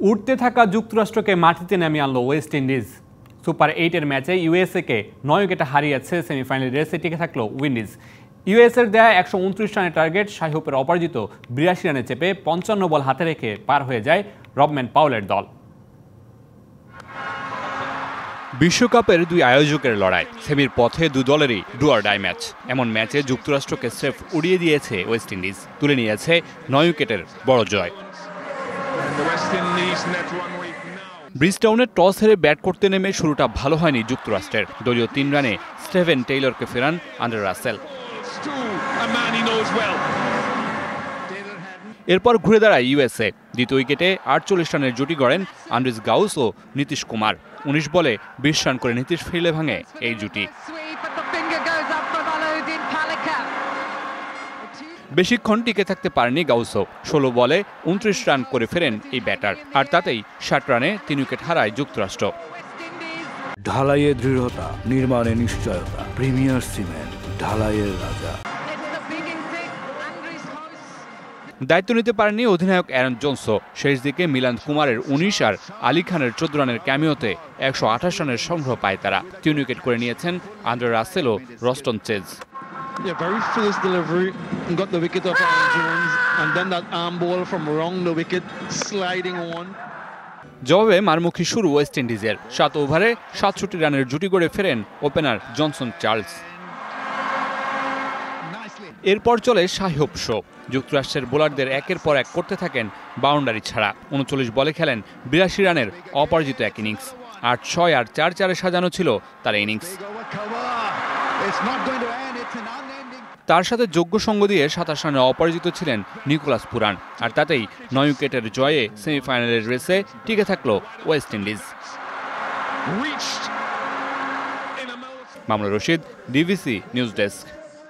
উঠতে থাকা যুক্তরাষ্ট্রকে মাটিতে নামিয়ে আনলো ওয়েস্ট ইন্ডিজ। সুপার 8-এর ম্যাচে ইউএসএকে 9 উইকেটে হারিয়েছে সেমিফাইনাল রেসে টিকে থাকলো উইন্ডিজ। ইউএসএর দেয়া 129 রানের টার্গেট শাই হোপের অপরাজিত 82 রানে চেপে 55 বল হাতে রেখে পার হয়ে যায় রবম্যান পাউলের দল। বিশ্বকাপের দুই আয়োজকের লড়াই, সেমির পথে দুই দলেরই ডু অর ডাই ম্যাচ। এমন ম্যাচে যুক্তরাষ্ট্রকে স্রেফ উড়িয়ে দিয়েছে ওয়েস্ট ইন্ডিজ, তুলে নিয়েছে 9 উইকেটের বড় জয়। ব্রিজটাউনে টস হেরে ব্যাট করতে নেমে শুরুটা ভালো হয়নি যুক্তরাষ্ট্রের। দলীয় 3 রানে স্টেভেন টেইলরকে ফেরান আন্ড্রে রাসেল। এরপর ঘুরে দাঁড়ায় ইউএসএ। দ্বিতীয় উইকেটে 48 রানের জুটি গড়েন আন্দ্রেস গাউস ও নীতিশ কুমার। 19 বলে 20 রান করে নীতিশ ফিরলে ভাঙে এই জুটি। বেশিক্ষণ টিকে থাকতে পারেনি গাউসও। 16 বলে 29 রান করে ফেরেন এই ব্যাটার, আর তাতেই 60 রানে 3 উইকেট হারায় যুক্তরাষ্ট্র। ঢালাইয়ে দৃঢ়তা, নির্মাণে নিশ্চয়তা, প্রিমিয়ার সিমেন্ট, ঢালাইয়ের রাজা। দায়িত্ব নিতে পারেননি অধিনায়ক অ্যারন জোন্সও। শেষ দিকে মিলান কুমারের 19 আর আলী খানের 14 রানের ক্যামিওতে 128 রানের সংগ্রহ পায় তারা। 3 উইকেট করে নিয়েছেন আন্দ্রে রাসেল ও Roston Chase. Yeah, very fierce delivery and got the wicket off Aaron Jones, and then that arm ball from around the wicket sliding on. জবাবে মারমুখী শুরু ওয়েস্ট ইন্ডিজের। 7 ওভারে 67 রানের জুটি গড়ে ফেরেন ওপেনার জনসন চার্লস। এরপর চলে শাই হোপ শো। যুক্তরাষ্ট্রের বোলারদের একের পর এক করতে থাকেন বাউন্ডারি ছাড়া। 39 বলে খেলেন 82 রানের অপরাজিত এক ইনিংস। 8-6 আর 4-4-এ সাজানো ছিল তার ইনিংস। তার সাথে যোগ্য সঙ্গ দিয়ে 27 রানে অপরাজিত ছিলেন নিকোলাস পুরান, আর তাতেই 9 উইকেটের জয়ে সেমিফাইনালের রেসে টিকে থাকল West Indies. Mamunur Rashid, DVC news desk.